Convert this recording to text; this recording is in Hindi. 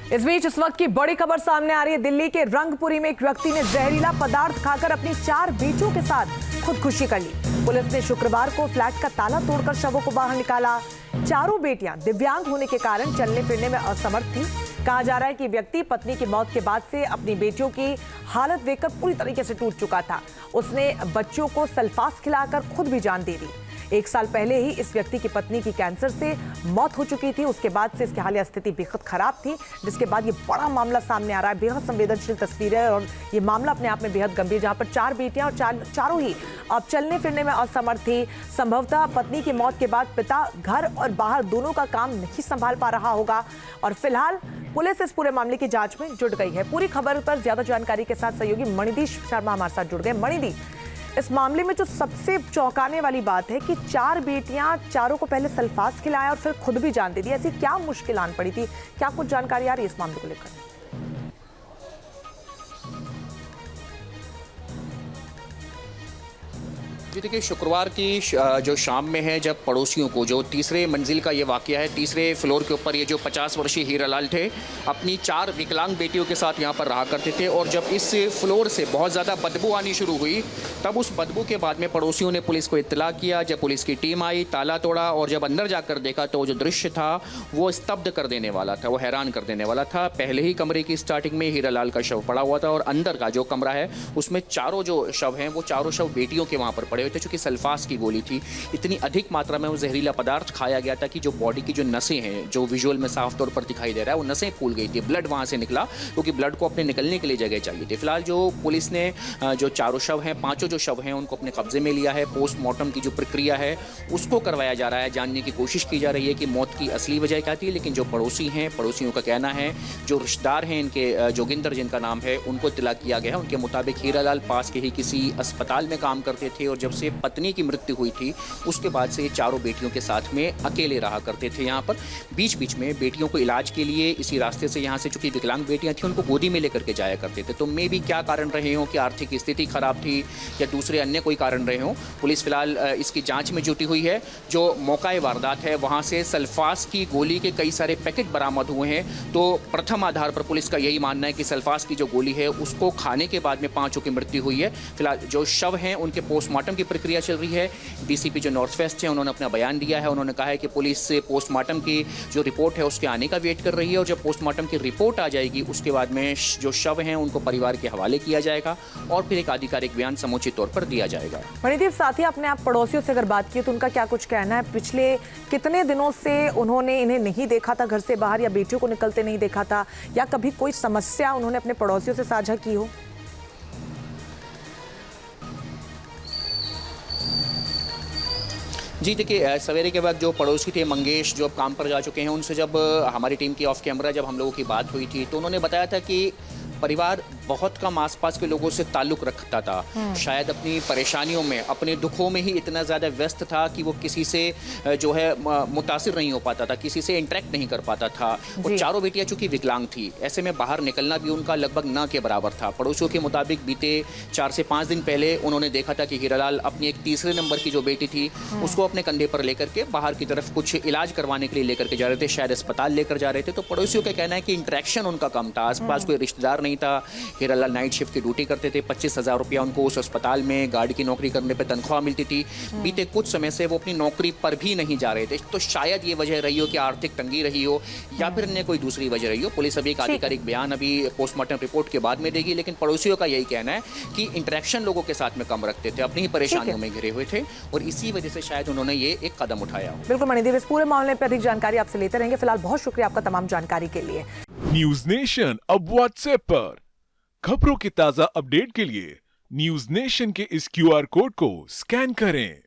इस बीच इस वक्त की बड़ी खबर सामने आ रही है। दिल्ली के रंगपुरी में एक व्यक्ति ने जहरीला पदार्थ खाकर अपनी 4 बेटियों के साथ खुदकुशी कर ली। पुलिस ने शुक्रवार को फ्लैट का ताला तोड़कर शवों को बाहर निकाला। चारों बेटियां दिव्यांग होने के कारण चलने फिरने में असमर्थ थी। कहा जा रहा है कि व्यक्ति पत्नी की मौत के बाद से अपनी बेटियों की हालत देखकर पूरी तरीके से टूट चुका था। उसने बच्चों को सल्फास खिलाकर खुद भी जान दे दी। 1 साल पहले ही इस व्यक्ति की पत्नी की कैंसर से मौत हो चुकी थी। उसके बाद से इसकी हालिया स्थिति बेहद खराब थी, जिसके बाद ये बड़ा मामला सामने आ रहा है। बेहद संवेदनशील तस्वीर है और ये मामला अपने आप में बेहद गंभीर, जहां पर 4 बेटियां और चारों ही अब चलने फिरने में असमर्थ थी। संभवतः पत्नी की मौत के बाद पिता घर और बाहर दोनों का काम नहीं संभाल पा रहा होगा और फिलहाल पुलिस इस पूरे मामले की जांच में जुट गई है। पूरी खबर पर ज्यादा जानकारी के साथ सहयोगी मणिदीप शर्मा हमारे साथ जुड़ गए। मणिदीप, इस मामले में जो सबसे चौंकाने वाली बात है कि 4 बेटियां, चारों को पहले सल्फास खिलाया और फिर खुद भी जान दे दी। ऐसी क्या मुश्किल आन पड़ी थी? क्या कुछ जानकारी आ रही है इस मामले को लेकर? जी देखिए, शुक्रवार की जो शाम में है, जब पड़ोसियों को, जो तीसरे मंजिल का ये वाकया है, तीसरे फ्लोर के ऊपर ये जो 50 वर्षीय हीरालाल थे अपनी 4 विकलांग बेटियों के साथ यहाँ पर रहा करते थे और जब इस फ्लोर से बहुत ज़्यादा बदबू आनी शुरू हुई तब उस बदबू के बाद में पड़ोसियों ने पुलिस को इत्तला किया। जब पुलिस की टीम आई, ताला तोड़ा और जब अंदर जाकर देखा तो जो दृश्य था वो स्तब्ध कर देने वाला था, वो हैरान कर देने वाला था। पहले ही कमरे की स्टार्टिंग में हीरालाल का शव पड़ा हुआ था और अंदर का जो कमरा है उसमें चारों जो शव हैं वो चारों शव बेटियों के वहाँ पर पड़े हुए थे। चूँकि सल्फास की गोली थी, इतनी अधिक मात्रा में वो जहरीला पदार्थ खाया गया था कि जो बॉडी की जो नसें हैं, जो विजुअल में साफ तौर पर दिखाई दे रहा है, वो नसें फूल गई थी। ब्लड वहाँ से निकला क्योंकि ब्लड को अपने निकलने के लिए जगह चाहिए थी। फिलहाल जो पुलिस ने जो चारों शव हैं, 5 जो शव हैं, उनको अपने कब्जे में लिया है। पोस्टमार्टम की जो प्रक्रिया है उसको करवाया जा रहा है। जानने की कोशिश की जा रही है कि मौत की असली वजह क्या थी। लेकिन जो पड़ोसी हैं, पड़ोसियों का कहना है, जो रिश्तेदार हैं इनके, जोगिंदर जिनका नाम है, उनको इत्तला किया गया है। उनके मुताबिक हीरालाल पास के ही किसी अस्पताल में काम करते थे और जब से पत्नी की मृत्यु हुई थी उसके बाद से ये चारों बेटियों के साथ में अकेले रहा करते थे। यहाँ पर बीच बीच में बेटियों को इलाज के लिए इसी रास्ते से यहाँ से, चूंकि विकलांग बेटियां थी, उनको गोदी में लेकर के जाया करते थे। तो मे भी क्या कारण रहे हों कि आर्थिक स्थिति खराब थी या दूसरे अन्य कोई कारण रहे हों। पुलिस फिलहाल इसकी जांच में जुटी हुई है। जो मौका वारदात है वहाँ से सल्फास की गोली के कई सारे पैकेट बरामद हुए हैं। तो प्रथम आधार पर पुलिस का यही मानना है कि सल्फास की जो गोली है उसको खाने के बाद में 5 की मृत्यु हुई है। फिलहाल जो शव हैं उनके पोस्टमार्टम की प्रक्रिया चल रही है। डीसीपी जो नॉर्थ वेस्ट है उन्होंने अपना बयान दिया है। उन्होंने कहा है कि पुलिस से पोस्टमार्टम की जो रिपोर्ट है उसके आने का वेट कर रही है और जब पोस्टमार्टम की रिपोर्ट आ जाएगी उसके बाद में जो शव हैं उनको परिवार के हवाले किया जाएगा और फिर एक आधिकारिक बयान समुचित तौर पर दिया जाएगा। मणिदीप, साथ ही अपने आप पड़ोसियों से अगर बात की तो उनका क्या कुछ कहना है? पिछले कितने दिनों से उन्होंने इन्हें नहीं देखा था घर से बाहर, या बेटियों को निकलते नहीं देखा था, या कभी कोई समस्या उन्होंने अपने पड़ोसियों से साझा की हो? जी देखिए, सवेरे के वक्त जो पड़ोसी थे मंगेश, जो अब काम पर जा चुके हैं, उनसे जब हमारी टीम की ऑफ कैमरा जब हम लोगों की बात हुई थी तो उन्होंने बताया था कि परिवार बहुत कम आसपास के लोगों से ताल्लुक रखता था। शायद अपनी परेशानियों में, अपने दुखों में ही इतना ज़्यादा व्यस्त था कि वो किसी से जो है मुतासिर नहीं हो पाता था, किसी से इंटरेक्ट नहीं कर पाता था। वो चारों बेटियां चूंकि विकलांग थी, ऐसे में बाहर निकलना भी उनका लगभग ना के बराबर था। पड़ोसियों के मुताबिक बीते 4 से 5 दिन पहले उन्होंने देखा था कि हीरालाल अपनी एक तीसरे नंबर की जो बेटी थी उसको अपने कंधे पर लेकर के बाहर की तरफ कुछ इलाज करवाने के लिए लेकर के जा रहे थे, शायद अस्पताल लेकर जा रहे थे। तो पड़ोसियों का कहना है कि इंटरेक्शन उनका कम था, आसपास कोई रिश्तेदार नहीं था। हीरालाल नाइट शिफ्ट की ड्यूटी करते थे, 25,000 रुपया उनको उस अस्पताल में गार्ड की नौकरी करने पे तनख्वाह मिलती थी। बीते कुछ समय से वो अपनी नौकरी पर भी नहीं जा रहे थे। तो शायद ये वजह रही हो कि आर्थिक तंगी रही हो या फिर अन्य कोई दूसरी वजह रही हो। पुलिस अभी एक आधिकारिक बयान अभी पोस्टमार्टम रिपोर्ट के बाद में देगी, लेकिन पड़ोसियों का यही कहना है कि इंटरेक्शन लोगों के साथ में कम रखते थे, अपनी ही परेशानियों में घिरे हुए थे और इसी वजह से शायद उन्होंने ये एक कदम उठाया। बिल्कुल मणिदीप, इस पूरे मामले पर अधिक जानकारी आपसे लेते रहेंगे। फिलहाल बहुत शुक्रिया आपका तमाम जानकारी के लिए। न्यूज नेशन अब व्हाट्सएप पर खबरों की ताजा अपडेट के लिए न्यूज नेशन के इस QR कोड को स्कैन करें।